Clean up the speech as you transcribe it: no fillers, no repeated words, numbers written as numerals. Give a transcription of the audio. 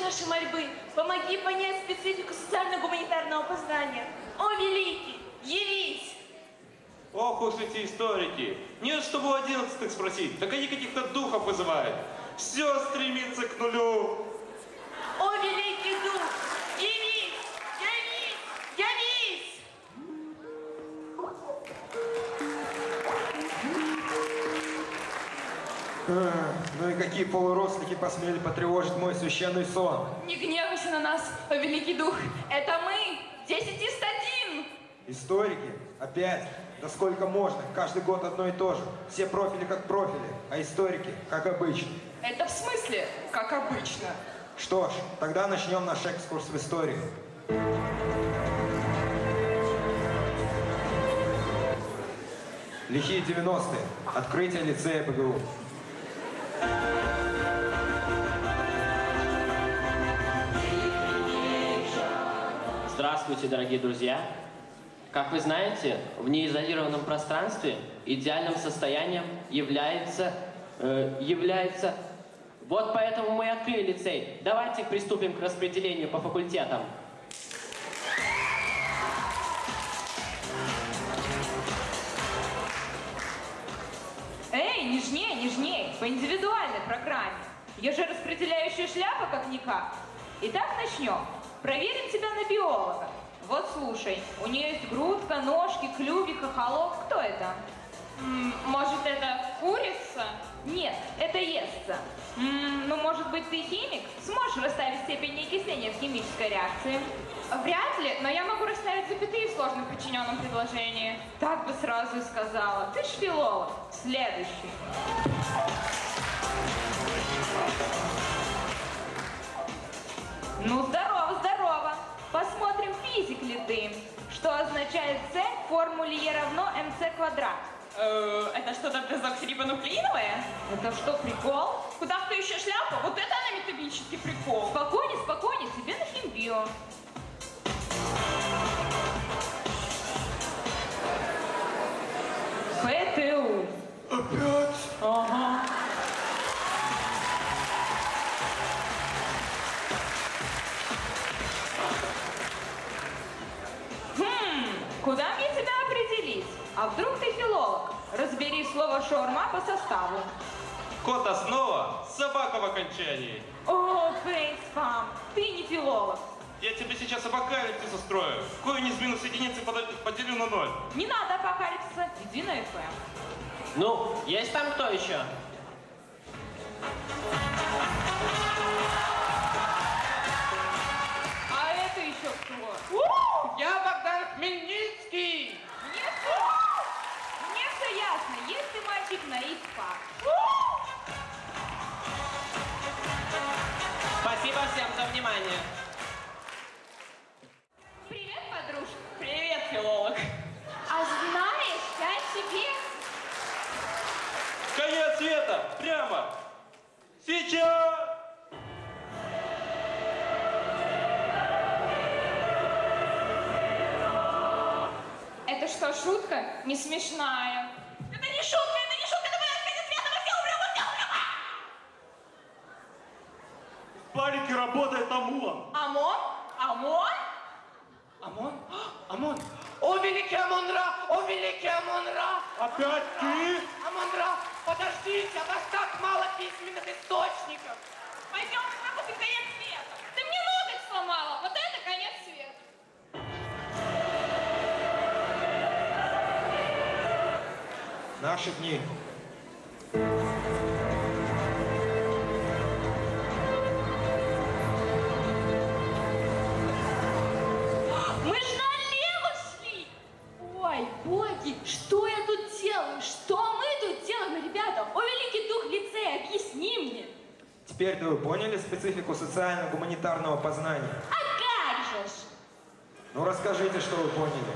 наши мольбы, помоги понять специфику социально-гуманитарного познания. О, великий, явись! Ох уж эти историки. Нет, чтобы у 11-х спросить, так они каких-то духов вызывают. Все стремится к нулю. О, великий дух, явись, явись, явись! Ну и какие полуродственники посмели потревожить мой священный сон? Не гневайся на нас, о великий дух, это мы, 10 из 1. Историки? Опять? Да сколько можно? Каждый год одно и то же. Все профили как профили, а историки как обычно. Это в смысле, как обычно? Что ж, тогда начнем наш экскурс в историю. Лихие 90-е. Открытие лицея БГУ. Здравствуйте, дорогие друзья! Как вы знаете, в неизолированном пространстве идеальным состоянием является... Вот поэтому мы и открыли лицей. Давайте приступим к распределению по факультетам. Эй, нежнее, нежнее, по индивидуальной программе. Я же распределяющая шляпа как-никак. Итак, начнем. Проверим тебя на биолога. Вот слушай, у нее есть грудка, ножки, клювик, хохолок. Кто это? Может, это курица? Нет, это естся. Ну, может быть, ты химик? Сможешь расставить степень окисления в химической реакции? Вряд ли, но я могу расставить запятые в сложном подчиненном предложении. Так бы сразу и сказала. Ты ж филолог. Следующий. Ну, здорово, здорово. Посмотрим, физик ли ты. Что означает С в формуле Е равно МЦ квадрат? Это что-то дезоксирибонуклеиновое? Это что, прикол? Куда ты еще шляпу? Вот это анатомический прикол. Спокойнее, спокойнее, тебе на химбио. ПТУ. Опять? Ага. Куда мне тебя определить? А вдруг ты филолог? Разбери слово шаурма по составу. Код основа, собака в окончании. О, фейспам, ты не филолог. Я тебе сейчас апокалипсис устрою. Корень из минус единицы поделю на 0. Не надо апокалипсиса, иди на ФМ. Ну, есть там кто еще? А это еще кто? Я Богдан Хмельницкий! Мне все ясно, есть ты мальчик на ИСПА. Спасибо всем за внимание. Привет, подружка. Привет, филолог! А знаешь, я тебе... Конец света! Прямо! Сейчас! Это что, шутка? Не смешная. Это не шутка, это моя конец света, мы все умрем! В парике работает ОМОН. ОМОН? ОМОН? ОМОН? ОМОН! О, великий Амон-Ра! О, великий Амон-Ра! Опять ты? Амон-Ра, подождите, у вас так мало письменных источников! Пойдем, как это конец света. Ты мне ноготь сломала, вот это конец света. Наши дни. Мы же налево шли! Ой, боги, что я тут делаю? Что мы тут делаем, ребята? О, великий дух лицея, объясни мне! Теперь-то вы поняли специфику социально-гуманитарного познания? А как же ж? Ну расскажите, что вы поняли.